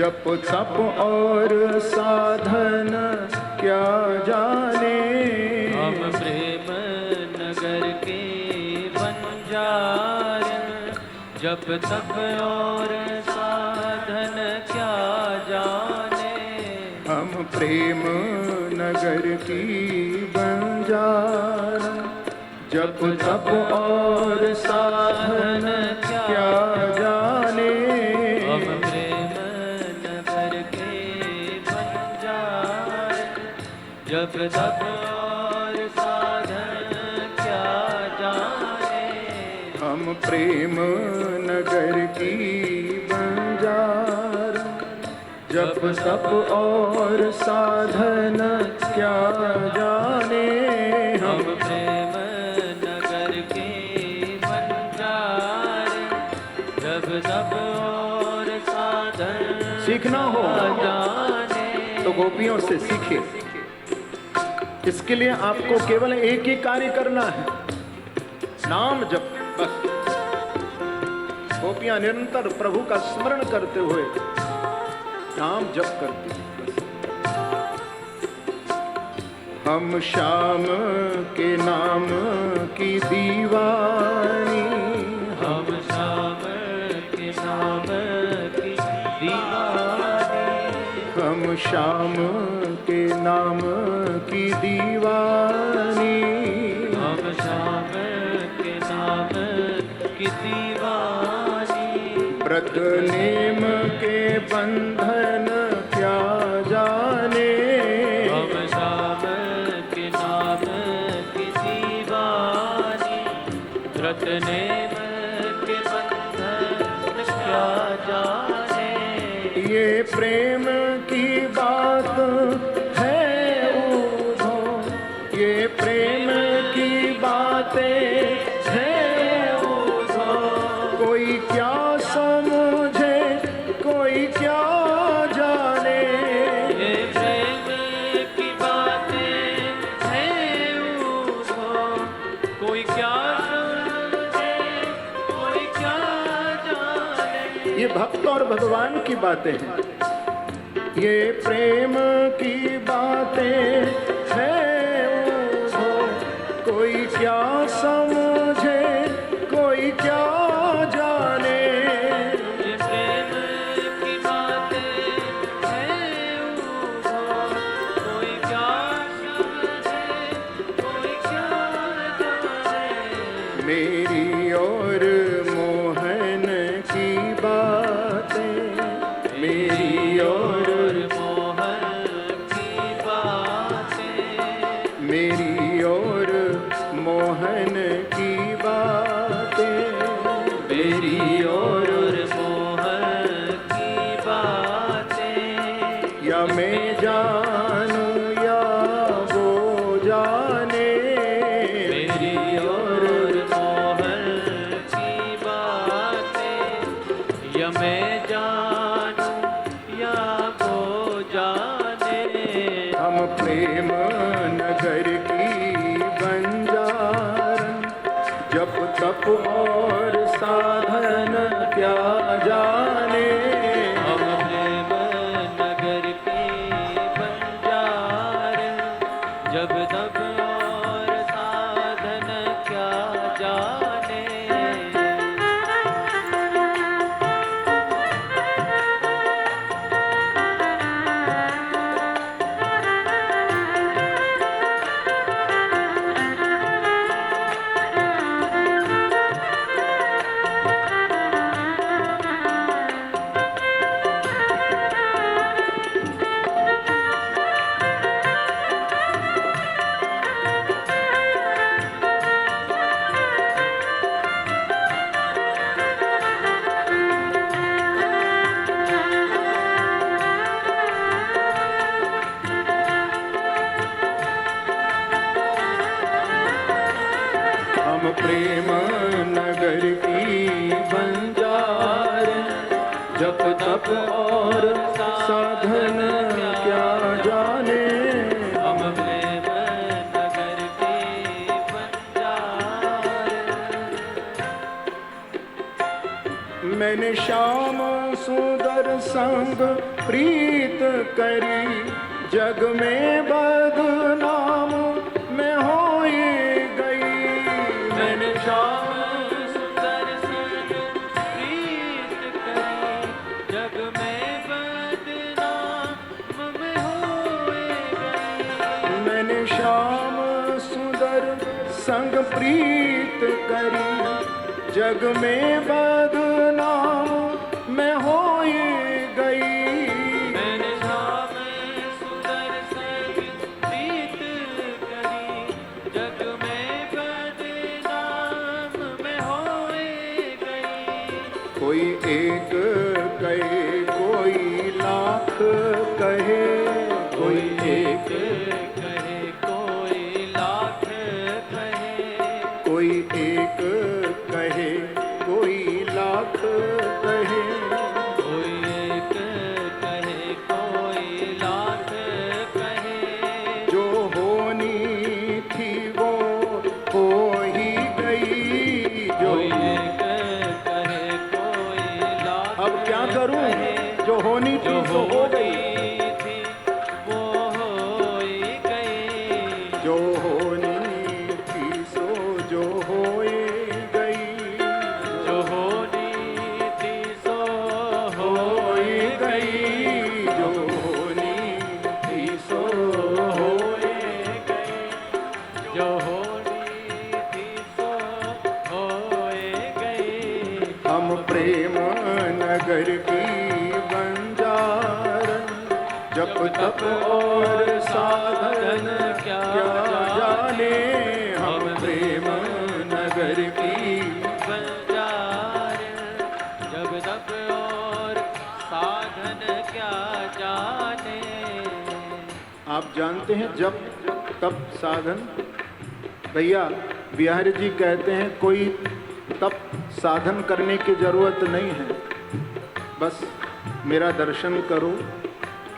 जप तप और साधन क्या जाने। हम प्रेम नगर के बंजारे, जप तप और साधन क्या जाने। हम प्रेम नगर की बंजारा, जप तप और साधन क्या जाने। हम प्रेम नगर के बंजारे, जप तप और साधन क्या जाने। हम प्रेम नगर की बंजारा, जप तप और साधन क्या जाने। हम प्रेम नगर के बंजारे, जप तप और साधन सीखना हो जाने। तो गोपियों से सीखिए। इसके लिए आपको केवल एक ही कार्य करना है, नाम जप, बस। गोपियां निरंतर प्रभु का स्मरण करते हुए नाम जप करती हैं। हम श्याम के नाम की दीवानी, हम श्याम के नाम की दीवानी। हम श्याम के नाम की दीवानी। हम श्याम के नाम की दीवानी। व्रत नेम के बंधन क्या जाने। हम श्याम के नाम की दीवानी। व्रत नेम के बंधन क्या जाने। ये प्रेम की बात है उधो, ये प्रेम की बातें हैं उधो। कोई क्या समझे, कोई क्या जाने। ये प्रेम की बातें हैं उधो, कोई क्या समझे, कोई क्या जाने। ये भक्त और भगवान की बातें हैं। ये प्रेम की बातें हैं उधो, कोई क्या समझे, कोई क्या जाने। ये प्रेम की बातें हैं उधो, कोई क्या समझे, कोई क्या जाने। मेरी और मोहन की बातें, मेरी और मोहन की बातें। मेरी और मोहन की बातें, मेरी और मोहन की बातें। या मैं जानूं या वो जाने। मेरी और मोहन की बातें। या मैं जानूं या वो जाने। हम प्रेम नगर की बंजारा, जप तप और साधन क्या जाने। हम प्रेम नगर के बंजारे, जब तब और साधन क्या जाने। मैंने श्याम सुंदर संग प्रीत करी, जग में बदनाम मैं होई गई। मैंने श्याम सुंदर संग प्रीत करी, जग में बदनाम मैं होए गई। मैंने श्याम सुंदर संग प्रीत करी, जग में बदनाम मैं होई गई। मैंने श्याम सुंदर संग प्रीत करी, जग में बदनाम मैं होए गई। कोई एक कहे कोई लाख कहे, कोई एक कहे कोई लाख कहे, कोई एक कहे कोई लाख कहे। कोई एक कहे कोई लाख कहे, जो होनी थी वो हो ही गई। जो कोई एक कहे कोई लाख अब क्या करूं, जो होनी थी जो वो हो गई। होनी थी वो होई गई। जो होनी थी सो जो होए गई। जो होनी थी सो होए गई। जो होनी थी सो होए गई। जो होनी थी सो होए गई। हम प्रेम नगर की बंजारन, जप तप और साधन क्या जाने। हम प्रेम नगर की बंजार जब तक और साधन क्या जाने। आप जानते हैं जब तप साधन, भैया बिहारी जी कहते हैं कोई तप साधन करने की जरूरत नहीं है, बस मेरा दर्शन करो।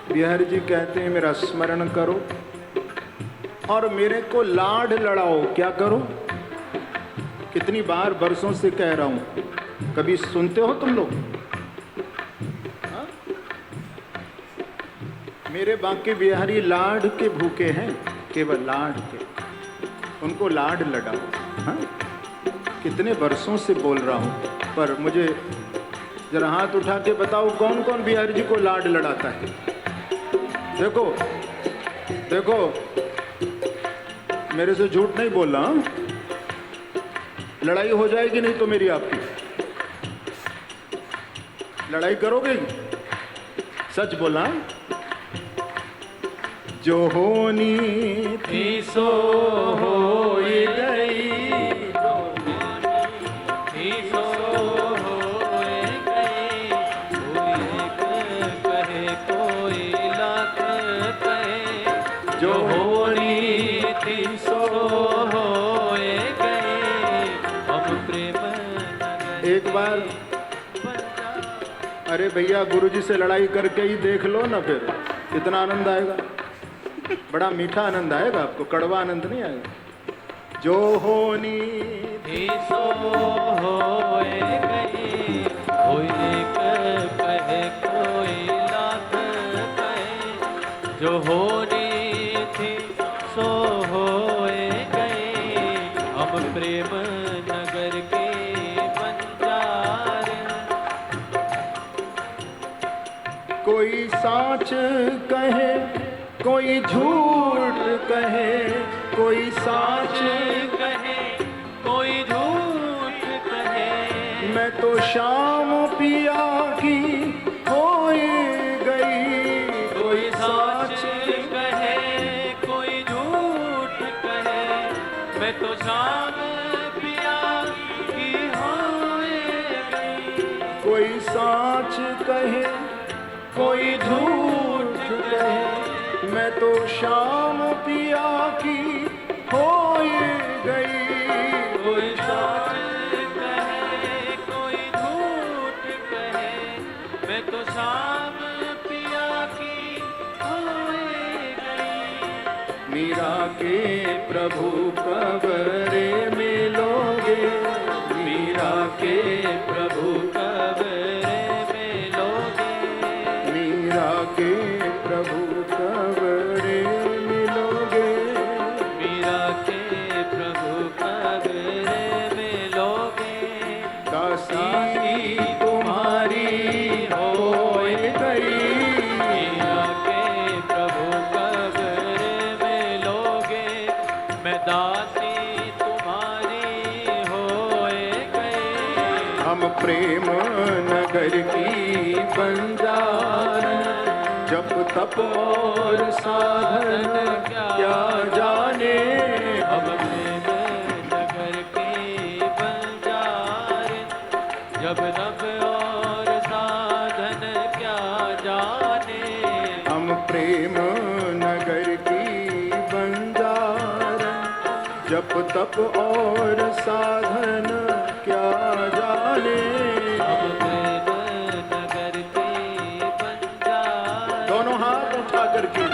बिहारी जी कहते हैं मेरा स्मरण करो और मेरे को लाड लड़ाओ। क्या करो? कितनी बार बरसों से कह रहा हूं, कभी सुनते हो तुम लोग? हाँ? मेरे बाकी बिहारी लाड के भूखे हैं, केवल लाड के। उनको लाड लड़ाओ। हाँ? कितने बरसों से बोल रहा हूं, पर मुझे जरा हाथ उठा के बताओ कौन कौन बिहारी जी को लाड लड़ाता है। देखो देखो, मेरे से झूठ नहीं बोल रहा। हाँ? लड़ाई हो जाएगी नहीं तो मेरी आपकी। लड़ाई करोगे? सच बोला। जो होनी थी सो हो गई। जो होनी थी सो होए गए। हम प्रेम एक बार, अरे भैया गुरुजी से लड़ाई करके ही देख लो ना, फिर कितना आनंद आएगा। बड़ा मीठा आनंद आएगा आपको, कड़वा आनंद नहीं आएगा। जो होनी थी सो होए गई। कोई एक कहे कोई लाख कहे। जो होनी थी सो होए गए। हम प्रेम नगर के बंजार। कोई साच कहे कोई झूठ कहे, कोई साच कहे कोई झूठ कहे। मैं तो शाम पिया की होए गई। कोई साच कहे कोई झूठ कहे। मैं तो शाम पिया की होए गई। कोई साच कहे कोई झूठ कहे, मैं तो शाम पिया की होए गई। कोई साच कहे कोई झूठ कहे। मैं तो शाम पिया की होए गई। मीरा के प्रभु कब रे मिलोगे। मीरा के प्रभु कब हम प्रेम नगर की बंजारन, जप तप और साधन क्या जाने। हम प्रेम नगर की बंजारे, जब तप और साधन क्या जाने। हम प्रेम नगर की बंजारन, जप तप और साधन क्या जाने। हम प्रेम नगर की बंजारे, दोनों हाथ उठा करके